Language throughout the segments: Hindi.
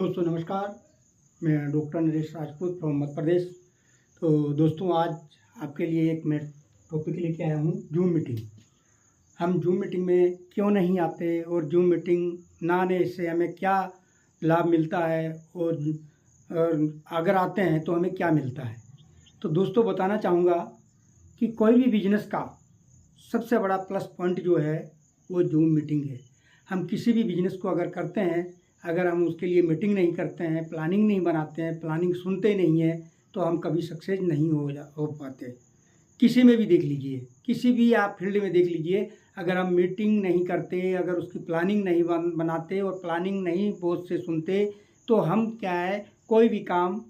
दोस्तों नमस्कार। मैं डॉक्टर नरेश राजपूत फ्रॉम मध्य प्रदेश। तो दोस्तों आज आपके लिए एक मैं टॉपिक लेके आया हूँ, जूम मीटिंग। हम जूम मीटिंग में क्यों नहीं आते और जूम मीटिंग ना आने से हमें क्या लाभ मिलता है और अगर आते हैं तो हमें क्या मिलता है। तो दोस्तों बताना चाहूँगा कि कोई भी बिजनेस का सबसे बड़ा प्लस पॉइंट जो है वो जूम मीटिंग है। हम किसी भी बिजनेस को अगर करते हैं, अगर हम उसके लिए मीटिंग नहीं करते हैं, प्लानिंग नहीं बनाते हैं, प्लानिंग सुनते नहीं हैं, तो हम कभी सक्सेस नहीं हो पाते। किसी में भी देख लीजिए, किसी भी आप फील्ड में देख लीजिए, अगर हम मीटिंग नहीं करते, अगर उसकी प्लानिंग नहीं बनाते और प्लानिंग नहीं बहुत से सुनते, तो हम क्या है कोई भी काम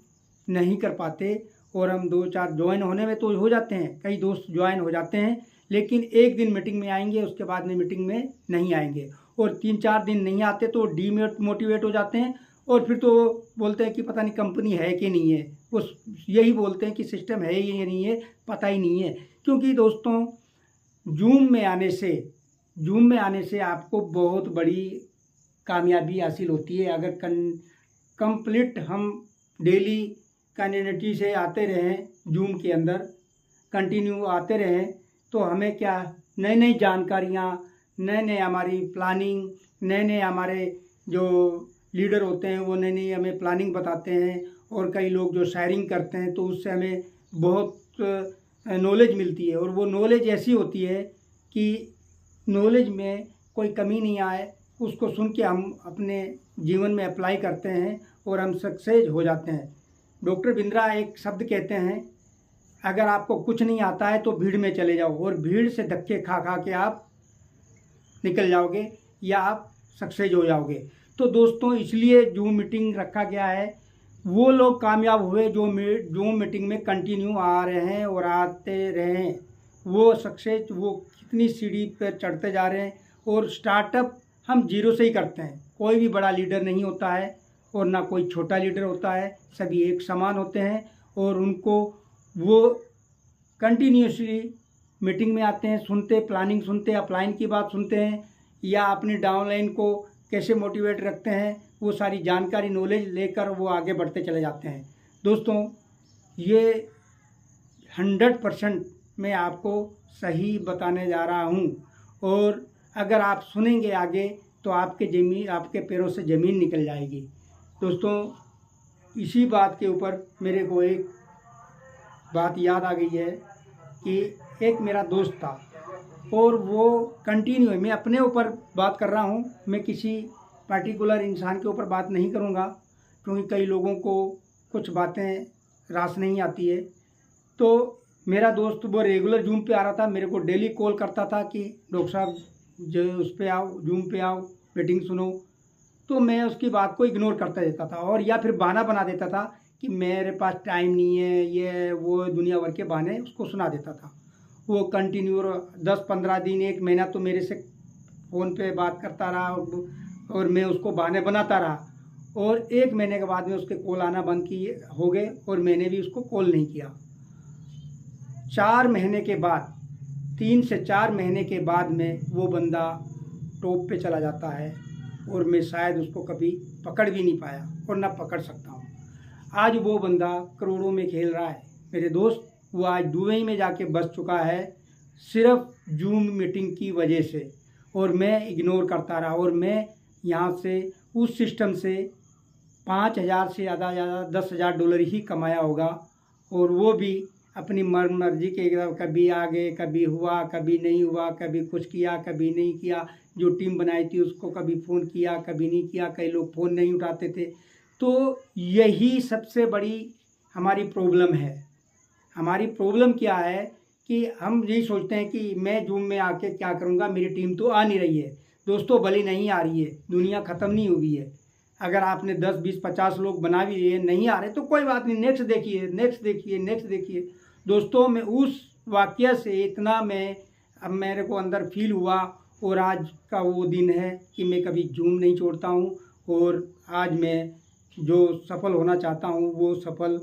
नहीं कर पाते। और हम 2-4 ज्वाइन होने में तो हो जाते हैं, कई दोस्त ज्वाइन हो जाते हैं, लेकिन एक दिन मीटिंग में आएंगे, उसके बाद में मीटिंग में नहीं आएंगे और 3-4 दिन नहीं आते तो मोटिवेट हो जाते हैं और फिर तो बोलते हैं कि पता नहीं कंपनी है कि नहीं है। वो यही बोलते हैं कि सिस्टम है या नहीं है, पता ही नहीं है। क्योंकि दोस्तों जूम में आने से आपको बहुत बड़ी कामयाबी हासिल होती है। अगर कंप्लीट हम डेली कंटिन्यूटी से आते रहें, जूम के अंदर कंटिन्यू आते रहें, तो हमें क्या नई नई जानकारियाँ, नए नए हमारी प्लानिंग, नए नए हमारे जो लीडर होते हैं वो नई नई हमें प्लानिंग बताते हैं। और कई लोग जो शेयरिंग करते हैं तो उससे हमें बहुत नॉलेज मिलती है और वो नॉलेज ऐसी होती है कि नॉलेज में कोई कमी नहीं आए, उसको सुन के हम अपने जीवन में अप्लाई करते हैं और हम सक्सेस हो जाते हैं। डॉक्टर बिंद्रा एक शब्द कहते हैं, अगर आपको कुछ नहीं आता है तो भीड़ में चले जाओ और भीड़ से धक्के खा खा के आप निकल जाओगे या आप सक्सेस हो जाओगे। तो दोस्तों इसलिए जूम मीटिंग रखा गया है। वो लोग कामयाब हुए जो जूम मीटिंग में कंटिन्यू आ रहे हैं और आते रहे हैं, वो सक्सेस, वो कितनी सीढ़ी पर चढ़ते जा रहे हैं। और स्टार्टअप हम जीरो से ही करते हैं, कोई भी बड़ा लीडर नहीं होता है और ना कोई छोटा लीडर होता है, सभी एक समान होते हैं। और उनको वो कंटिन्यूसली मीटिंग में आते हैं, सुनते, प्लानिंग सुनते, अपलाइन की बात सुनते हैं या अपनी डाउनलाइन को कैसे मोटिवेट रखते हैं, वो सारी जानकारी, नॉलेज लेकर वो आगे बढ़ते चले जाते हैं। दोस्तों ये 100% मैं आपको सही बताने जा रहा हूँ और अगर आप सुनेंगे आगे तो आपके पैरों से ज़मीन निकल जाएगी। दोस्तों इसी बात के ऊपर मेरे को एक बात याद आ गई है कि एक मेरा दोस्त था और वो कंटिन्यू है, मैं अपने ऊपर बात कर रहा हूँ, मैं किसी पर्टिकुलर इंसान के ऊपर बात नहीं करूँगा क्योंकि कई लोगों को कुछ बातें रास नहीं आती है। तो मेरा दोस्त वो रेगुलर जूम पे आ रहा था, मेरे को डेली कॉल करता था कि डॉक्टर साहब जो उस पे आओ, जूम पे आओ, मीटिंग सुनो। तो मैं उसकी बात को इग्नोर करता देता था और या फिर बहाना बना देता था कि मेरे पास टाइम नहीं है, ये वो दुनिया भर के बहाने उसको सुना देता था। वो कंटिन्यू 10-15 दिन, 1 महीना तो मेरे से फ़ोन पे बात करता रहा और मैं उसको बहाने बनाता रहा और 1 महीने के बाद में उसके कॉल आना बंद किए हो गए और मैंने भी उसको कॉल नहीं किया। 4 महीने के बाद, 3 से 4 महीने के बाद में वो बंदा टॉप पे चला जाता है और मैं शायद उसको कभी पकड़ भी नहीं पाया और ना पकड़ सकता हूँ। आज वो बंदा करोड़ों में खेल रहा है। मेरे दोस्त वो आज दुबई में जाके बस चुका है सिर्फ जूम मीटिंग की वजह से और मैं इग्नोर करता रहा और मैं यहाँ से उस सिस्टम से 5,000 से ज़्यादा $10,000 ही कमाया होगा और वो भी अपनी मर्जी के, कभी आगे, कभी हुआ, कभी नहीं हुआ, कभी कुछ किया, कभी नहीं किया। जो टीम बनाई थी उसको कभी फ़ोन किया, कभी नहीं किया, कई लोग फ़ोन नहीं उठाते थे। तो यही सबसे बड़ी हमारी प्रॉब्लम है। हमारी प्रॉब्लम क्या है कि हम यही सोचते हैं कि मैं जूम में आके क्या करूँगा, मेरी टीम तो आ नहीं रही है। दोस्तों भले नहीं आ रही है, दुनिया ख़त्म नहीं हुई है। अगर आपने 10, 20, 50 लोग बना भी लिए, नहीं आ रहे तो कोई बात नहीं, नेक्स्ट देखिए, नेक्स्ट देखिए, नेक्स्ट देखिए। दोस्तों मैं उस वाक़या से इतना अब मेरे को अंदर फील हुआ और आज का वो दिन है कि मैं कभी जूम नहीं छोड़ता हूँ और आज मैं जो सफल होना चाहता हूँ वो सफल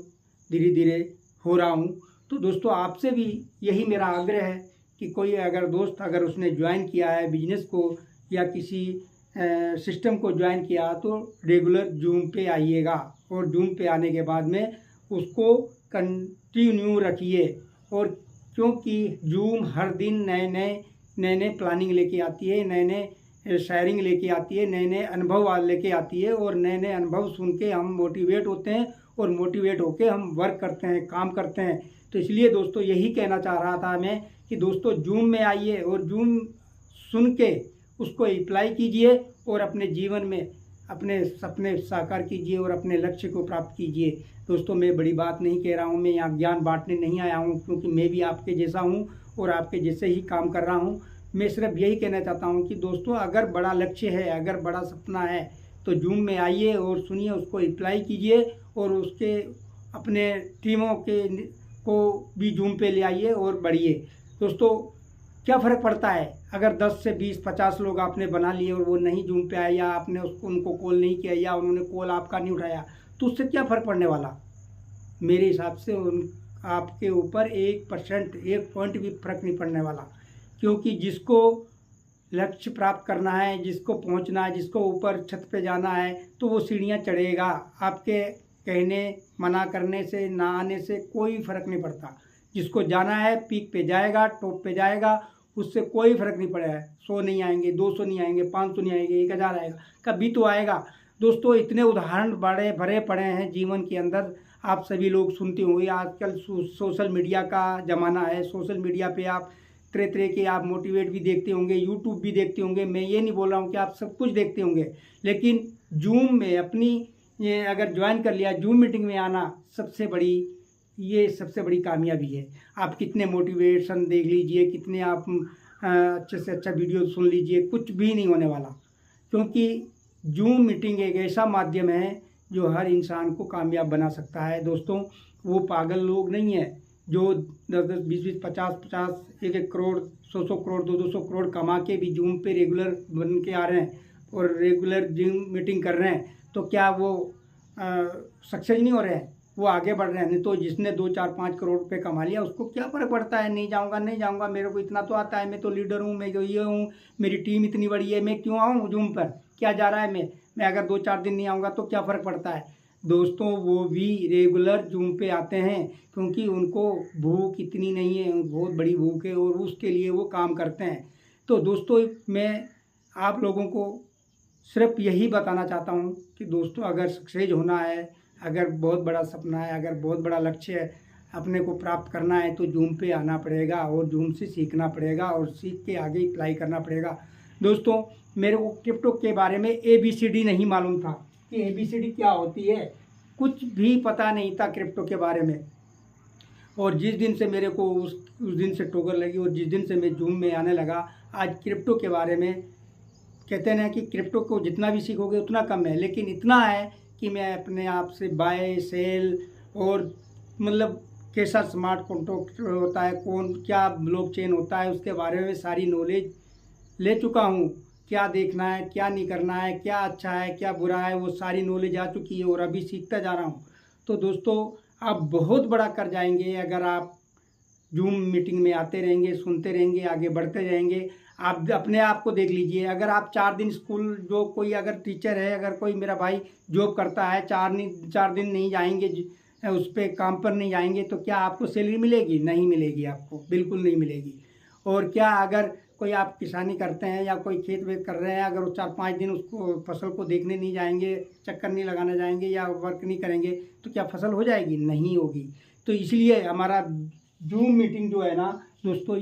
धीरे धीरे हो रहा हूँ। तो दोस्तों आपसे भी यही मेरा आग्रह है कि कोई अगर दोस्त, अगर उसने ज्वाइन किया है बिजनेस को या किसी सिस्टम को ज्वाइन किया तो रेगुलर जूम पे आइएगा, और जूम पे आने के बाद में उसको कंटिन्यू रखिए। और क्योंकि जूम हर दिन नए प्लानिंग लेके आती है, नए शेयरिंग लेके आती है, नए अनुभव लेके आती है, और नए अनुभव सुन के हम मोटिवेट होते हैं, और मोटिवेट होके हम वर्क करते हैं, काम करते हैं। तो इसलिए दोस्तों यही कहना चाह रहा था मैं कि दोस्तों जूम में आइए और जूम सुन के उसको अप्लाई कीजिए और अपने जीवन में अपने सपने साकार कीजिए और अपने लक्ष्य को प्राप्त कीजिए। दोस्तों मैं बड़ी बात नहीं कह रहा हूँ, मैं यहाँ ज्ञान बांटने नहीं आया हूँ, क्योंकि मैं भी आपके जैसा हूँ और आपके जैसे ही काम कर रहा हूँ। मैं सिर्फ यही कहना चाहता हूँ कि दोस्तों अगर बड़ा लक्ष्य है, अगर बड़ा सपना है, तो जूम में आइए और सुनिए, उसको अप्लाई कीजिए और उसके अपने टीमों को भी जूम पे ले आइए और बढ़िए। दोस्तों क्या फ़र्क पड़ता है अगर 10 से 20 50 लोग आपने बना लिए और वो नहीं जूम पे आए, या आपने उनको कॉल नहीं किया, या उन्होंने कॉल आपका नहीं उठाया, तो उससे क्या फ़र्क पड़ने वाला? मेरे हिसाब से आपके ऊपर 1% 1 पॉइंट भी फ़र्क नहीं पड़ने वाला, क्योंकि जिसको लक्ष्य प्राप्त करना है, जिसको पहुंचना है, जिसको ऊपर छत पे जाना है, तो वो सीढ़ियां चढ़ेगा। आपके कहने मना करने से, ना आने से कोई फ़र्क नहीं पड़ता। जिसको जाना है पीक पे जाएगा, टॉप पे जाएगा, उससे कोई फ़र्क नहीं पड़ेगा। 100 नहीं आएंगे, 200 नहीं आएंगे, 500 नहीं आएंगे, 1000 आएगा, कभी तो आएगा। दोस्तों इतने उदाहरण बड़े भरे पड़े हैं जीवन के अंदर, आप सभी लोग सुनते होंगे। आजकल सोशल मीडिया का ज़माना है, सोशल मीडिया पे आप तरह तरह के आप मोटिवेट भी देखते होंगे, यूट्यूब भी देखते होंगे। मैं ये नहीं बोल रहा हूँ कि आप सब कुछ देखते होंगे, लेकिन जूम में अपनी ये अगर ज्वाइन कर लिया, जूम मीटिंग में आना सबसे बड़ी कामयाबी है। आप कितने मोटिवेशन देख लीजिए, कितने आप अच्छे से अच्छा वीडियो सुन लीजिए, कुछ भी नहीं होने वाला, क्योंकि जूम मीटिंग एक ऐसा माध्यम है जो हर इंसान को कामयाब बना सकता है। दोस्तों वो पागल लोग नहीं है जो 10-10, 20-20, 50-50, 1-1 करोड़, 100-100 करोड़, 200 करोड़ कमा के भी जूम पे रेगुलर बन के आ रहे हैं और रेगुलर जूम मीटिंग कर रहे हैं, तो क्या वो सक्सेस नहीं हो रहे हैं? वो आगे बढ़ रहे हैं। नहीं तो जिसने 2-4-5 करोड़ रुपए कमा लिया उसको क्या फ़र्क पड़ता है, नहीं जाऊँगा, मेरे को इतना तो आता है, मैं तो लीडर हूँ, मैं जो ये हूँ, मेरी टीम इतनी बड़ी है, मैं क्यों आऊँ जूम पर, क्या जा रहा है? मैं अगर 2-4 दिन नहीं आऊँगा तो क्या फ़र्क पड़ता है? दोस्तों वो भी रेगुलर जूम पे आते हैं, क्योंकि उनको भूख इतनी नहीं है, बहुत बड़ी भूख है, और उसके लिए वो काम करते हैं। तो दोस्तों मैं आप लोगों को सिर्फ यही बताना चाहता हूँ कि दोस्तों अगर सक्सेस होना है, अगर बहुत बड़ा सपना है, अगर बहुत बड़ा लक्ष्य है अपने को प्राप्त करना है, तो जूम पे आना पड़ेगा और जूम से सीखना पड़ेगा और सीख के आगे अप्लाई करना पड़ेगा। दोस्तों मेरे को क्रिप्टो के बारे में ABCD नहीं मालूम था कि ABCD क्या होती है, कुछ भी पता नहीं था क्रिप्टो के बारे में। और जिस दिन से मेरे को उस दिन से ठोकर लगी और जिस दिन से मैं जूम में आने लगा, आज क्रिप्टो के बारे में कहते हैं ना कि क्रिप्टो को जितना भी सीखोगे उतना कम है, लेकिन इतना है कि मैं अपने आप से बाय सेल और मतलब कैसा स्मार्ट कॉन्ट्रैक्ट होता है, कौन क्या ब्लॉकचेन होता है, उसके बारे में सारी नॉलेज ले चुका हूँ। क्या देखना है, क्या नहीं करना है, क्या अच्छा है, क्या बुरा है, वो सारी नॉलेज आ चुकी है और अभी सीखता जा रहा हूँ। तो दोस्तों आप बहुत बड़ा कर जाएंगे अगर आप जूम मीटिंग में आते रहेंगे, सुनते रहेंगे, आगे बढ़ते रहेंगे। आप अपने आप को देख लीजिए, अगर आप 4 दिन स्कूल, जो कोई अगर टीचर है, अगर कोई मेरा भाई जॉब करता है, 4 दिन नहीं जाएंगे उस पर काम पर नहीं जाएंगे, तो क्या आपको सैलरी मिलेगी? नहीं मिलेगी, आपको बिल्कुल नहीं मिलेगी। और क्या अगर कोई आप किसानी करते हैं या कोई खेत वेत कर रहे हैं, अगर वो 4-5 दिन उसको फसल को देखने नहीं जाएंगे, चक्कर नहीं लगाने जाएंगे या वर्क नहीं करेंगे, तो क्या फसल हो जाएगी? नहीं होगी। तो इसलिए हमारा जूम मीटिंग जो है ना दोस्तों,